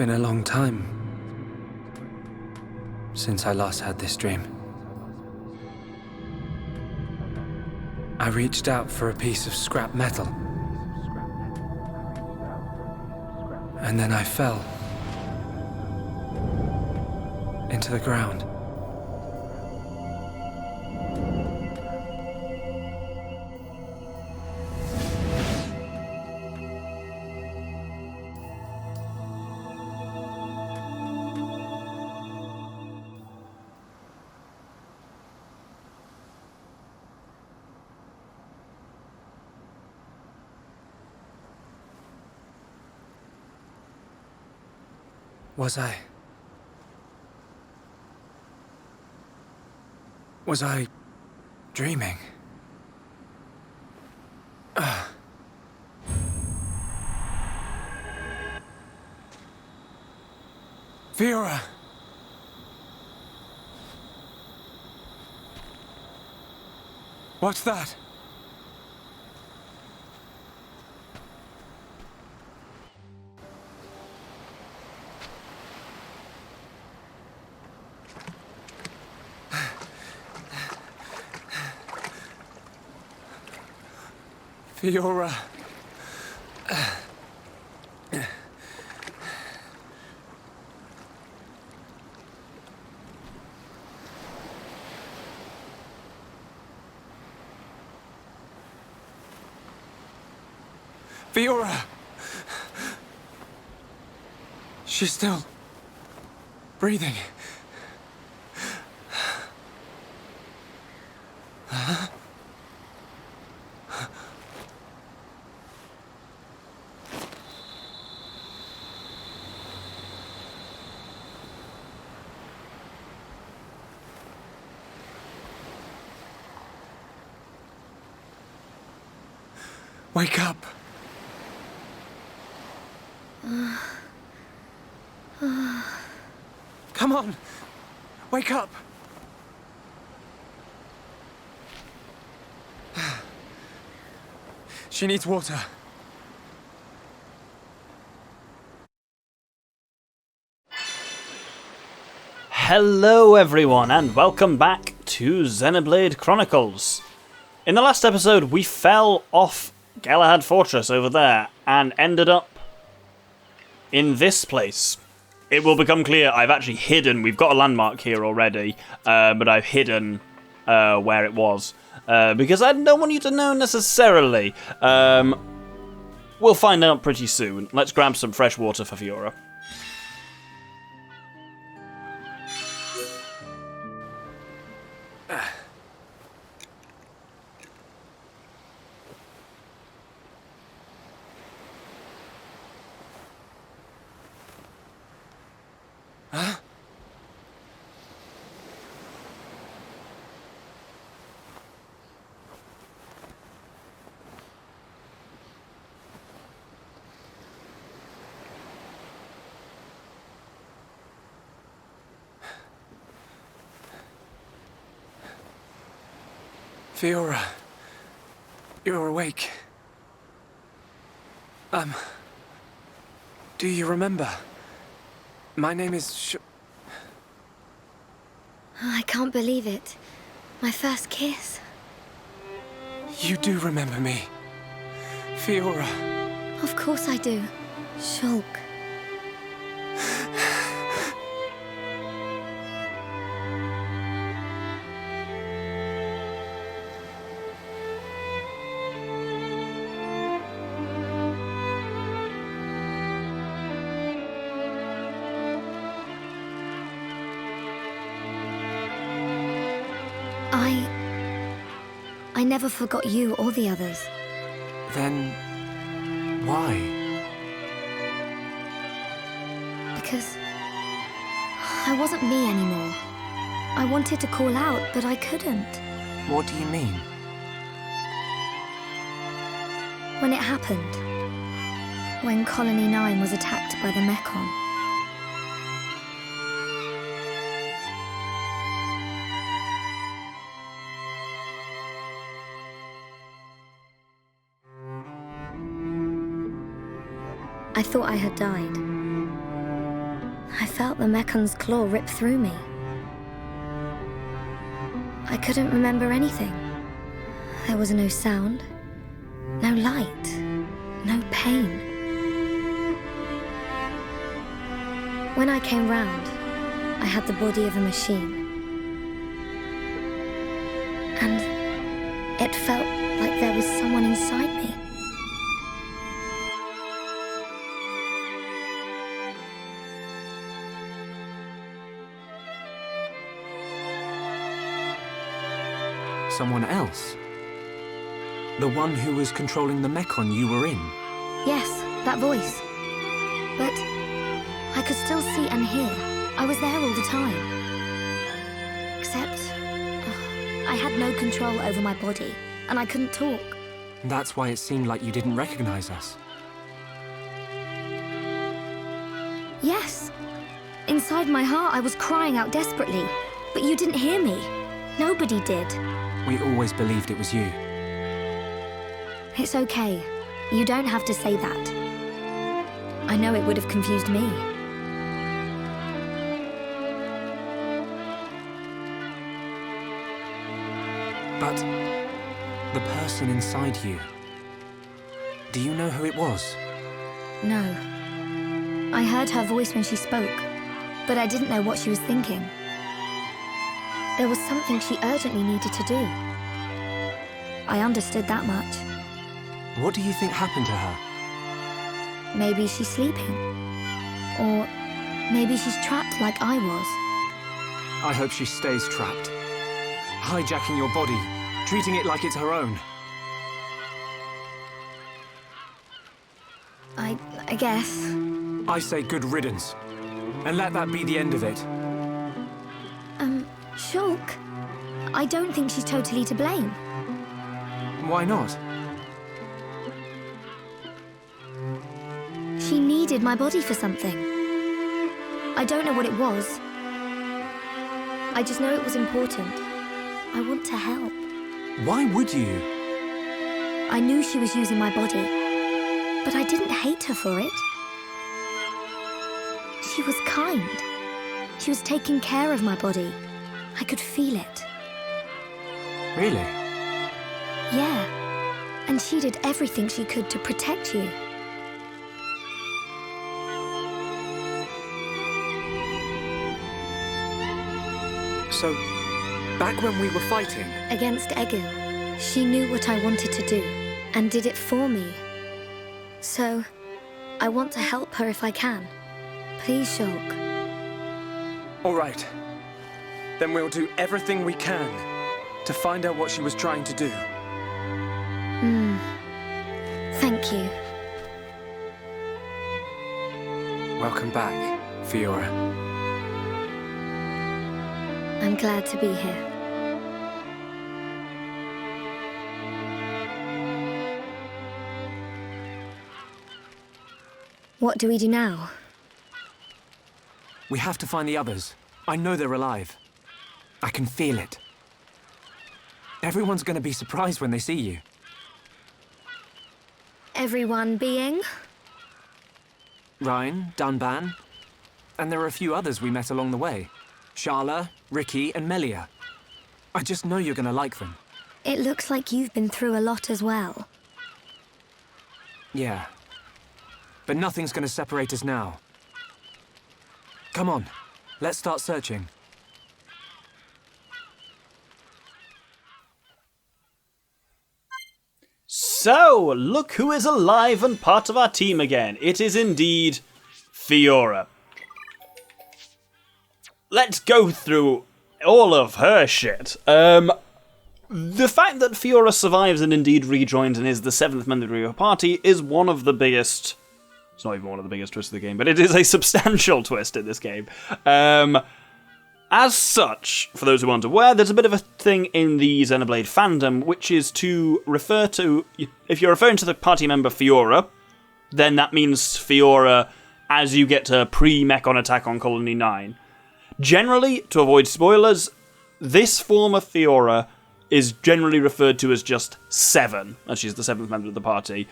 been a long time since I last had this dream. I reached out for a piece of scrap metal. And then I fell into the ground. Was I dreaming? Fiora! What's that? Fiora. Fiora! She's still breathing. Wake up! Come on! Wake up! She needs water. Hello everyone and welcome back to Xenoblade Chronicles. In the last episode we fell off Galahad Fortress over there and ended up in this place. It will become clear I've actually hidden, we've got a landmark here already, but I've hidden where it was. Because I don't want you to know necessarily. We'll find out pretty soon. Let's grab some fresh water for Fiora. Fiora, you're awake. Do you remember? My name is I can't believe it. My first kiss. You do remember me. Fiora. Of course I do. Shulk. I never forgot you or the others. Then why? Because I wasn't me anymore. I wanted to call out, but I couldn't. What do you mean? When it happened, when Colony 9 was attacked by the Mechon, I thought I had died. I felt the mechan's claw rip through me. I couldn't remember anything. There was no sound, no light, no pain. When I came round, I had the body of a machine. And it felt like there was someone inside me. Someone else? The one who was controlling the mechon you were in? Yes, that voice. But I could still see and hear. I was there all the time. Except I had no control over my body, and I couldn't talk. That's why it seemed like you didn't recognize us. Yes. Inside my heart, I was crying out desperately. But you didn't hear me. Nobody did. We always believed it was you. It's okay. You don't have to say that. I know it would have confused me. But the person inside you, do you know who it was? No. I heard her voice when she spoke, but I didn't know what she was thinking. There was something she urgently needed to do. I understood that much. What do you think happened to her? Maybe she's sleeping. Or maybe she's trapped like I was. I hope she stays trapped. Hijacking your body, treating it like it's her own. I guess. I say good riddance. And let that be the end of it. Shulk, I don't think she's totally to blame. Why not? She needed my body for something. I don't know what it was. I just know it was important. I want to help. Why would you? I knew she was using my body, but I didn't hate her for it. She was kind. She was taking care of my body. I could feel it. Really? Yeah. And she did everything she could to protect you. So, back when we were fighting? Against Egu, she knew what I wanted to do, and did it for me. So, I want to help her if I can. Please, Shulk. All right. Then we'll do everything we can to find out what she was trying to do. Thank you. Welcome back, Fiora. I'm glad to be here. What do we do now? We have to find the others. I know they're alive. I can feel it. Everyone's going to be surprised when they see you. Everyone being? Ryan, Dunban, and there are a few others we met along the way. Sharla, Ricky, and Melia. I just know you're going to like them. It looks like you've been through a lot as well. Yeah. But nothing's going to separate us now. Come on, let's start searching. So, look who is alive and part of our team again. It is indeed Fiora. Let's go through all of her shit. The fact that Fiora survives and indeed rejoins and is the 7th member of your party is one of the biggest... It's not even one of the biggest twists of the game, but it is a substantial twist in this game. As such, for those who aren't aware, there's a bit of a thing in the Xenoblade fandom, which is to refer to... If you're referring to the party member Fiora, then that means Fiora as you get to pre-Mechon attack on Colony 9. Generally, to avoid spoilers, this form of Fiora is generally referred to as just 7, as she's the 7th member of the party.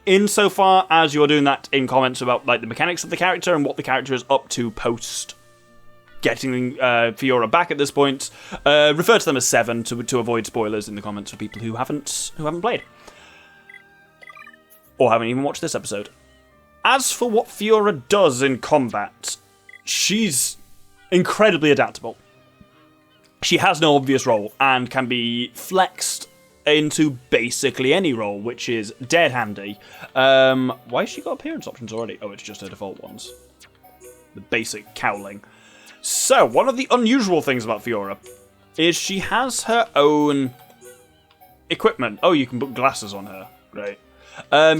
insofar as you're doing that in comments about like the mechanics of the character and what the character is up to post getting Fiora back at this point, refer to them as 7 to avoid spoilers in the comments for people who haven't played or haven't even watched this episode. As for what Fiora does in combat, she's incredibly adaptable. She has no obvious role and can be flexed into basically any role, which is dead handy. Why has she got appearance options already? Oh, it's just her default ones. The basic cowling. So, one of the unusual things about Fiora is she has her own equipment. Oh, you can put glasses on her. Great.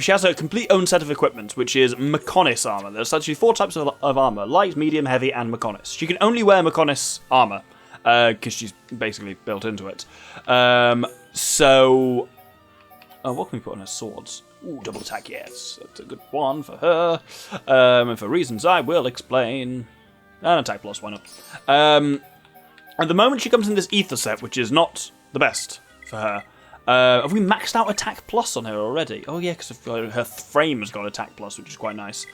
She has her complete own set of equipment, which is Mechonis armor. There's actually 4 types of armor: light, medium, heavy, and Mechonis. She can only wear Mechonis armor because she's basically built into it. So, what can we put on her swords? Ooh, double attack, yes. That's a good one for her. And for reasons I will explain. And attack plus, why not? At the moment she comes in this ether set, which is not the best for her. Have we maxed out attack plus on her already? Oh yeah, because her frame has got attack plus, which is quite nice.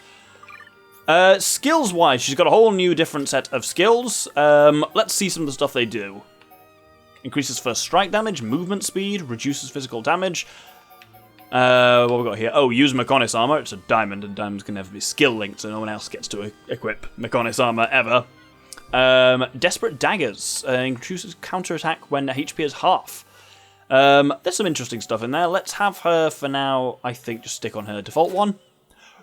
Skills-wise, she's got a whole new different set of skills. Let's see some of the stuff they do. Increases first strike damage, movement speed, reduces physical damage. What have we got here? Oh, use Mechonis armor. It's a diamond, and diamonds can never be skill linked, so no one else gets to equip Mechonis armor ever. Desperate daggers. Increases counterattack when HP is half. There's some interesting stuff in there. Let's have her for now, I think, just stick on her default one.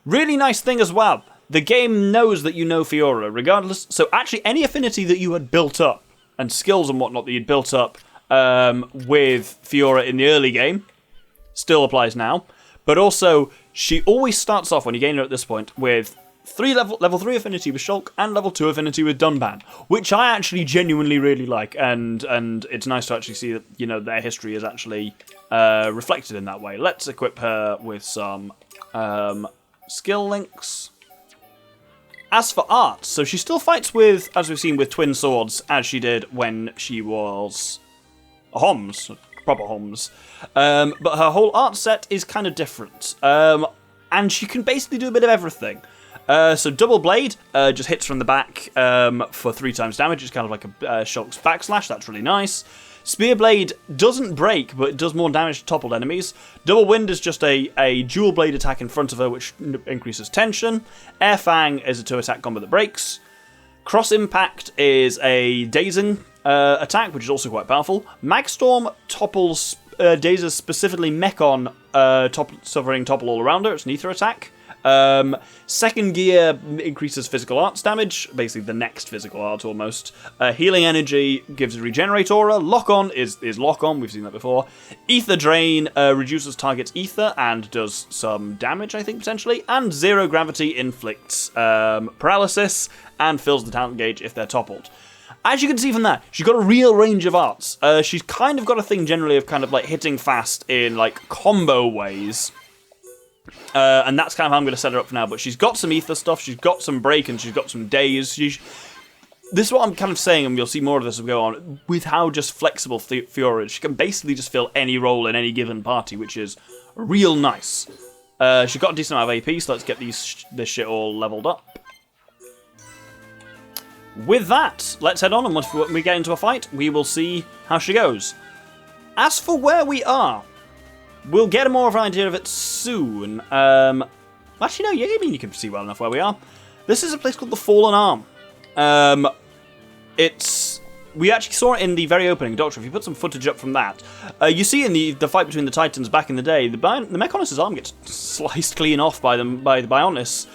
Really nice thing as well. The game knows that you know Fiora, regardless. So actually, any affinity that you had built up, and skills and whatnot that you'd built up with Fiora in the early game, still applies now. But also, she always starts off, when you gain her at this point, with level 3 affinity with Shulk and level 2 affinity with Dunban, which I actually genuinely really like, and it's nice to actually see that, you know, their history is actually reflected in that way. Let's equip her with some skill links. As for art, so she still fights with, as we've seen, with twin swords, as she did when she was a Homs, proper Homs. But her whole art set is kind of different. And she can basically do a bit of everything. So double blade just hits from the back for 3 times damage. It's kind of like a Shulk's backslash. That's really nice. Spear blade doesn't break, but it does more damage to toppled enemies. Double wind is just a dual blade attack in front of her, which increases tension. Air fang is a 2 attack combo that breaks. Cross impact is a dazing attack, which is also quite powerful. Magstorm topples dazes specifically Mechon, suffering topple all around her. It's an ether attack. Second gear increases physical arts damage, basically the next physical art almost. Healing energy gives a regenerate aura. Lock on is lock on, we've seen that before. Ether drain reduces target's ether and does some damage, I think, potentially. And zero gravity inflicts paralysis and fills the talent gauge if they're toppled. As you can see from that, she's got a real range of arts. She's kind of got a thing generally of kind of like hitting fast in like combo ways. And that's kind of how I'm going to set her up for now. But she's got some ether stuff, she's got some break, and she's got some daze. This is what I'm kind of saying, and you'll see more of this as we go on, with how just flexible Fiora is. She can basically just fill any role in any given party, which is real nice. She's got a decent amount of AP, so let's get this shit all leveled up. With that, let's head on, and once we get into a fight, we will see how she goes. As for where we are, we'll get more of an idea of it soon. Actually, no, I mean, you can see well enough where we are. This is a place called the Fallen Arm. We actually saw it in the very opening, Doctor. If you put some footage up from that, you see in the fight between the Titans back in the day, the Mechonis' arm gets sliced clean off by the Bionis,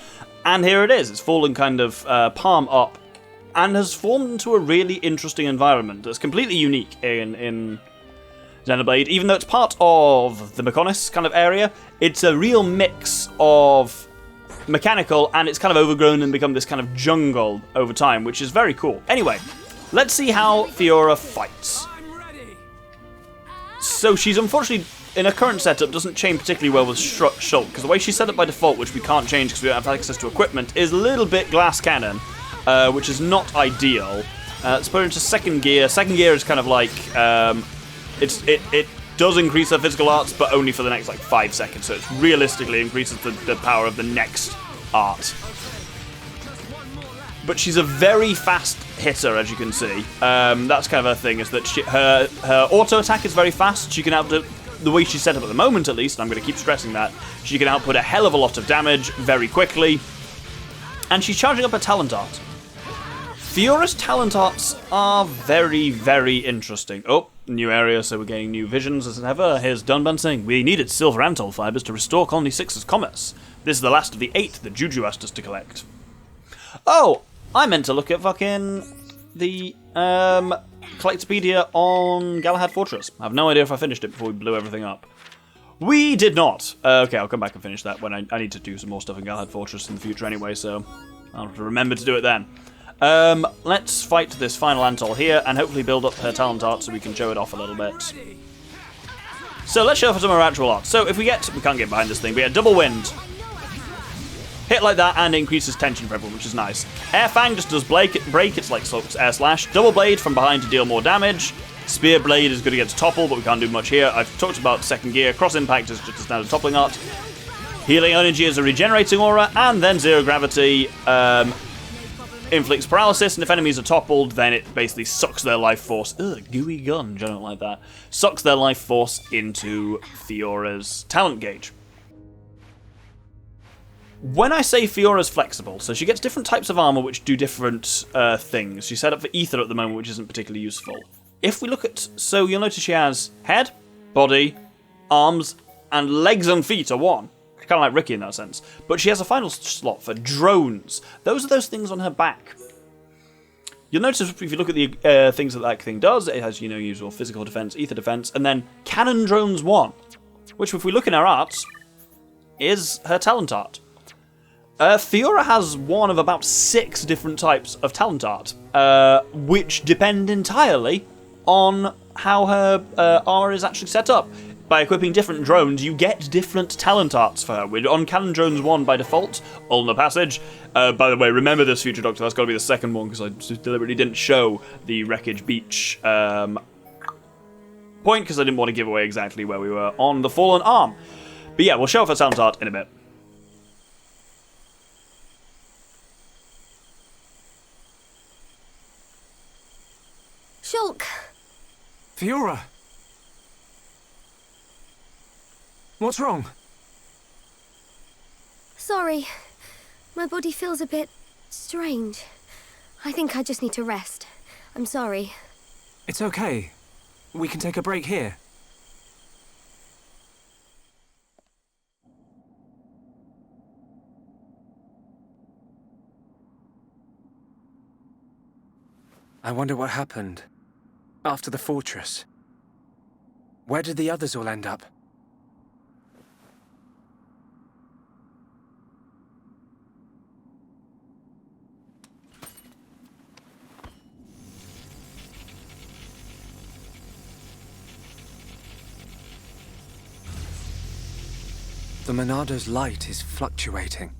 and here it is. It's fallen kind of palm up, and has formed into a really interesting environment that's completely unique in Xenoblade. Even though it's part of the Mechonis kind of area, it's a real mix of mechanical, and it's kind of overgrown and become this kind of jungle over time, which is very cool. Anyway, let's see how Fiora fights. So she's unfortunately, in her current setup, doesn't chain particularly well with Shulk, because the way she's set up by default, which we can't change because we don't have access to equipment, is a little bit glass cannon, which is not ideal. Let's put her into second gear. Second gear is kind of like, it does increase her physical arts, but only for the next like 5 seconds. So it realistically increases the power of the next art. But she's a very fast hitter, as you can see. That's kind of her thing, is that her auto attack is very fast. She can outdo, the way she's set up at the moment at least, and I'm going to keep stressing that, she can output a hell of a lot of damage very quickly. And she's charging up her talent art. Fiora's talent arts are very, very interesting. Oh, new area, so we're getting new visions as ever. Here's Dunban saying, we needed silver Antol fibers to restore Colony 6's commerce. This is the last of the 8 that Juju asked us to collect. Oh, I meant to look at fucking the Collectopedia on Galahad Fortress. I have no idea if I finished it before we blew everything up. We did not. Okay, I'll come back and finish that when I need to do some more stuff in Galahad Fortress in the future anyway, so I'll have to remember to do it then. Let's fight this final Antol here and hopefully build up her talent art so we can show it off a little bit. So let's show off some of her actual art. So if we can't get behind this thing, we get double wind. Hit like that and increases tension for everyone, which is nice. Air Fang just does break, it's like Air Slash. Double Blade from behind to deal more damage. Spear Blade is good against Topple, but we can't do much here. I've talked about second gear. Cross Impact is just a standard toppling art. Healing Energy is a regenerating aura, and then Zero Gravity inflicts paralysis, and if enemies are toppled, then it basically sucks their life force. Ugh, gooey gunge, I don't like that. Sucks their life force into Fiora's talent gauge. When I say Fiora's flexible, so she gets different types of armor which do different things. She's set up for Ether at the moment, which isn't particularly useful. If we look at... So you'll notice she has head, body, arms, and legs and feet are one. Kind of like Ricky in that sense. But she has a final slot for drones. Those are those things on her back. You'll notice if you look at the things that thing does, it has, usual physical defense, ether defense, and then cannon drones 1. Which, if we look in her arts, is her talent art. Fiora has one of about 6 different types of talent art, which depend entirely on how her armor is actually set up. By equipping different drones, you get different talent arts for her. We're on Cannon Drones 1 by default, Ulnar Passage. By the way, remember this, Future Doctor, that's got to be the second one, because I just deliberately didn't show the Wreckage Beach point, because I didn't want to give away exactly where we were on the Fallen Arm. But yeah, we'll show off her talent art in a bit. Shulk! Fiora! What's wrong? Sorry. My body feels a bit strange. I think I just need to rest. I'm sorry. It's okay. We can take a break here. I wonder what happened after the fortress. Where did the others all end up? The Monado's light is fluctuating.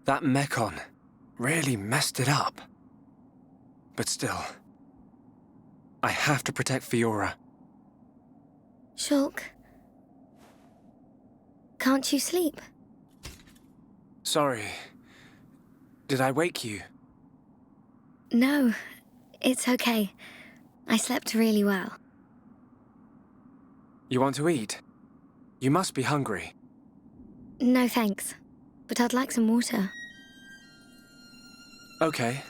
That Mechon really messed it up. But still, I have to protect Fiora. Shulk, can't you sleep? Sorry. Did I wake you? No, it's okay. I slept really well. You want to eat? You must be hungry. No thanks, but I'd like some water. Okay.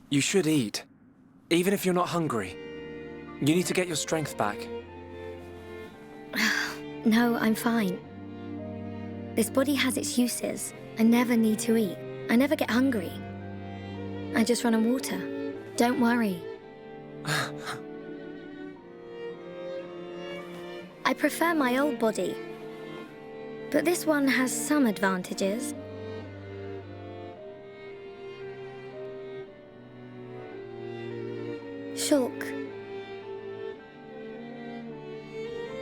You should eat, even if you're not hungry. You need to get your strength back. No, I'm fine. This body has its uses. I never need to eat. I never get hungry. I just run on water. Don't worry. I prefer my old body, but this one has some advantages. Shulk,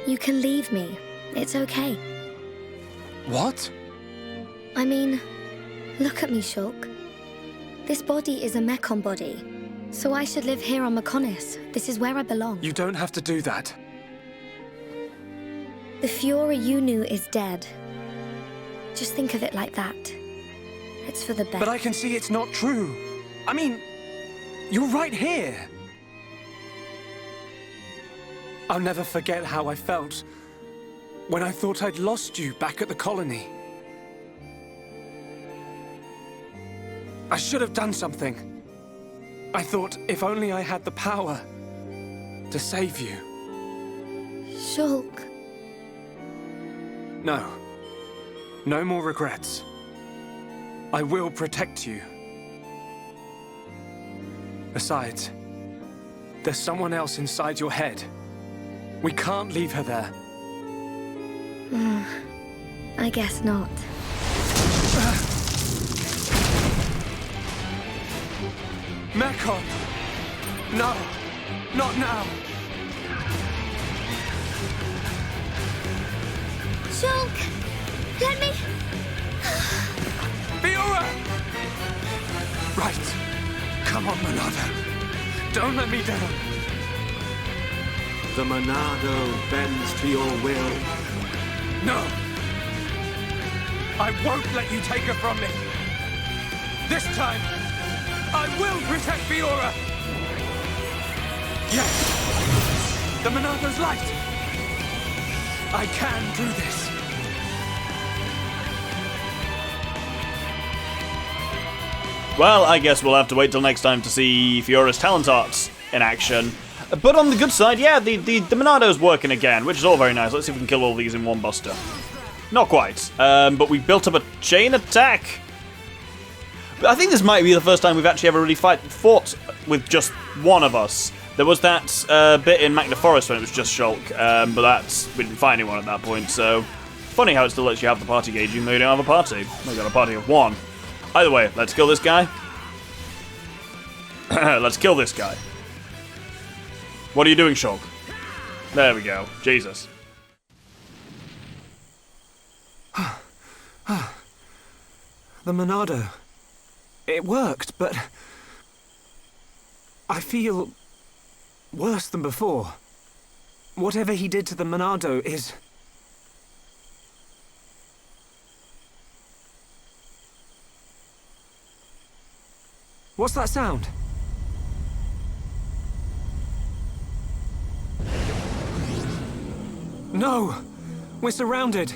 you can leave me. It's okay. What? I mean, look at me, Shulk. This body is a Mechon body, so I should live here on Mechonis. This is where I belong. You don't have to do that. The Fiora you knew is dead. Just think of it like that. It's for the best. But I can see it's not true. I mean, you're right here. I'll never forget how I felt when I thought I'd lost you back at the colony. I should have done something. I thought if only I had the power to save you. Shulk. No. No more regrets. I will protect you. Besides, there's someone else inside your head. We can't leave her there. I guess not. Mechon! No! Not now! Shulk! Let me... Fiora! Right. Come on, Monado. Don't let me down. The Monado bends to your will. No! I won't let you take her from me. This time, I will protect Fiora! Yes! The Monado's light! I can do this. Well, I guess we'll have to wait till next time to see Fiora's talent arts in action. But on the good side, yeah, the Monado's working again, which is all very nice. Let's see if we can kill all these in one buster. Not quite, but we built up a chain attack. But I think this might be the first time we've actually ever really fought with just one of us. There was that bit in Magna Forest when it was just Shulk, but we didn't find anyone at that point, so... Funny how it still lets you have the party gauge even though you don't have a party. We've got a party of one. Either way, let's kill this guy. Let's kill this guy. What are you doing, Shulk? There we go. Jesus. The Monado. It worked, but... I feel... worse than before. Whatever he did to the Monado is... What's that sound? No! We're surrounded!